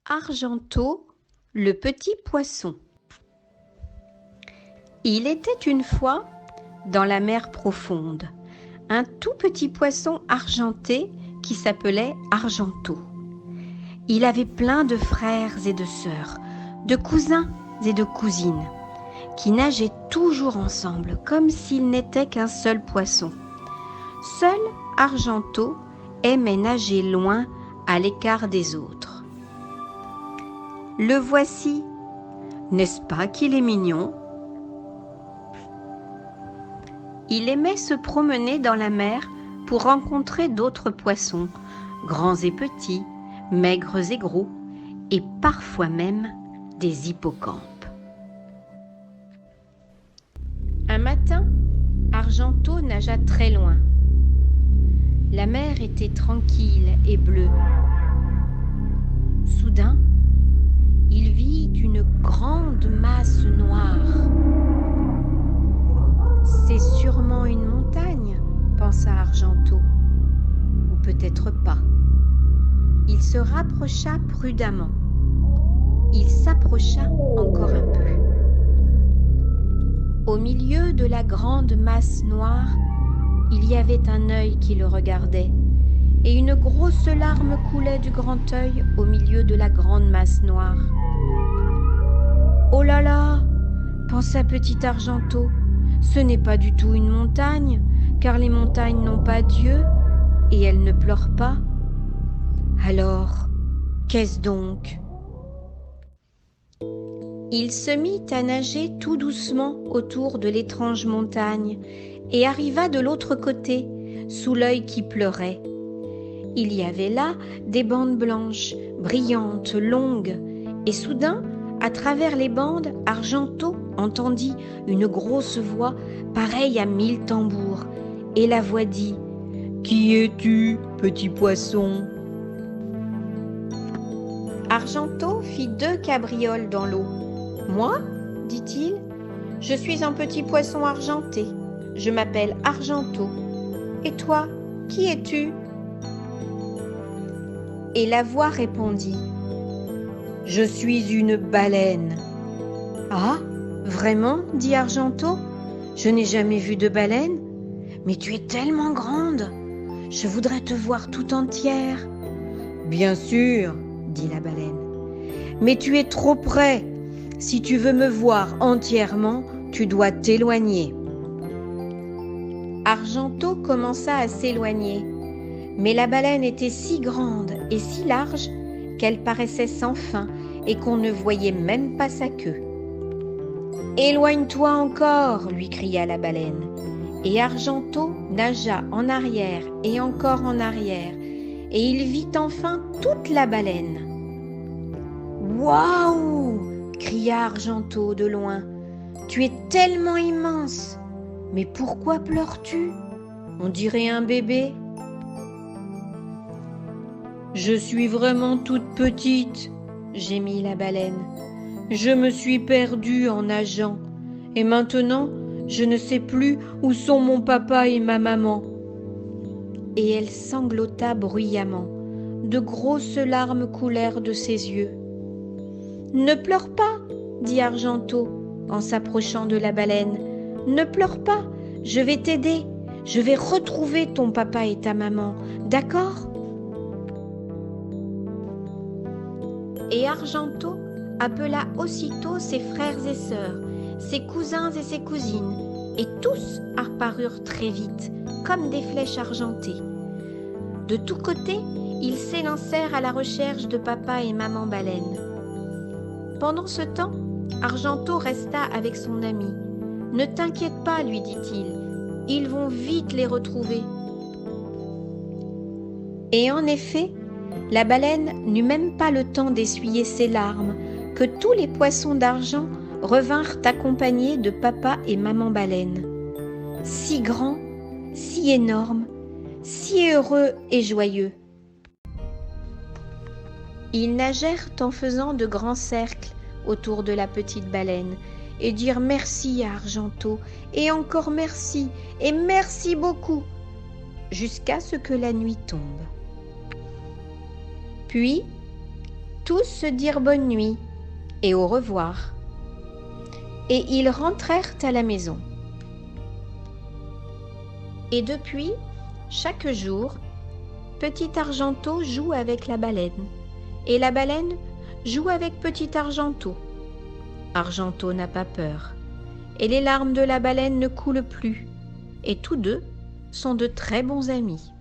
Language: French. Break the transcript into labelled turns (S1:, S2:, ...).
S1: Argenteau, le petit poisson. Il était une fois, dans la mer profonde, un tout petit poisson argenté qui s'appelait Argenteau. Il avait plein de frères et de sœurs, de cousins et de cousines, qui nageaient toujours ensemble, comme s'ils n'étaient qu'un seul poisson. Seul Argenteau aimait nager loin, à l'écart des autres. Le voici, n'est-ce pas qu'il est mignon? Il aimait se promener dans la mer pour rencontrer d'autres poissons, grands et petits, maigres et gros, et parfois même des hippocampes. Un matin, Argenteau nagea très loin. La mer était tranquille et bleue. Soudain, il vit une grande masse noire. C'est sûrement une montagne, pensa Argenteau. Ou peut-être pas. Il se rapprocha prudemment. Il s'approcha encore un peu. Au milieu de la grande masse noire, il y avait un œil qui le regardait, et une grosse larme coulait du grand œil au milieu de la grande masse noire. « Oh là là !» pensa petit Argenteau, « ce n'est pas du tout une montagne, car les montagnes n'ont pas d'yeux, et elles ne pleurent pas. Alors, qu'est-ce donc ?» Il se mit à nager tout doucement autour de l'étrange montagne et arriva de l'autre côté, sous l'œil qui pleurait. Il y avait là des bandes blanches, brillantes, longues, et soudain, à travers les bandes, Argenteau entendit une grosse voix pareille à 1000 tambours, et la voix dit « Qui es-tu, petit poisson ?» Argenteau fit 2 cabrioles dans l'eau. « Moi, dit-il, je suis un petit poisson argenté. Je m'appelle Argenteau. Et toi, qui es-tu » Et la voix répondit « Je suis une baleine. »« Ah, vraiment ?» dit Argenteau. « Je n'ai jamais vu de baleine. Mais tu es tellement grande. Je voudrais te voir tout entière. »« Bien sûr, » dit la baleine. « Mais tu es trop près. Si tu veux me voir entièrement, tu dois t'éloigner. » Argenteau commença à s'éloigner, mais la baleine était si grande et si large qu'elle paraissait sans fin et qu'on ne voyait même pas sa queue. « Éloigne-toi encore !» lui cria la baleine. Et Argenteau nagea en arrière et encore en arrière, et il vit enfin toute la baleine. « Waouh !» cria Argenteau de loin. « Tu es tellement immense ! Mais pourquoi pleures-tu? On dirait un bébé. »« Je suis vraiment toute petite, » gémit la baleine. « Je me suis perdue en nageant, et maintenant je ne sais plus où sont mon papa et ma maman. » Et elle sanglota bruyamment. De grosses larmes coulèrent de ses yeux. « Ne pleure pas, » dit Argenteau en s'approchant de la baleine. « Ne pleure pas, je vais t'aider. Je vais retrouver ton papa et ta maman, d'accord ?» Et Argenteau appela aussitôt ses frères et sœurs, ses cousins et ses cousines, et tous apparurent très vite, comme des flèches argentées. De tous côtés, ils s'élancèrent à la recherche de papa et maman baleine. Pendant ce temps, Argenteau resta avec son ami. « Ne t'inquiète pas, lui dit-il, ils vont vite les retrouver. » Et en effet, la baleine n'eut même pas le temps d'essuyer ses larmes que tous les poissons d'argent revinrent accompagnés de papa et maman baleine. Si grands, si énormes, si heureux et joyeux. Ils nagèrent en faisant de grands cercles autour de la petite baleine et dirent merci à Argenteau et encore merci et merci beaucoup jusqu'à ce que la nuit tombe. Puis, tous se dirent bonne nuit et au revoir, et ils rentrèrent à la maison. Et depuis, chaque jour, Petit Argenteau joue avec la baleine, et la baleine joue avec Petit Argenteau. Argenteau n'a pas peur, et les larmes de la baleine ne coulent plus, et tous deux sont de très bons amis.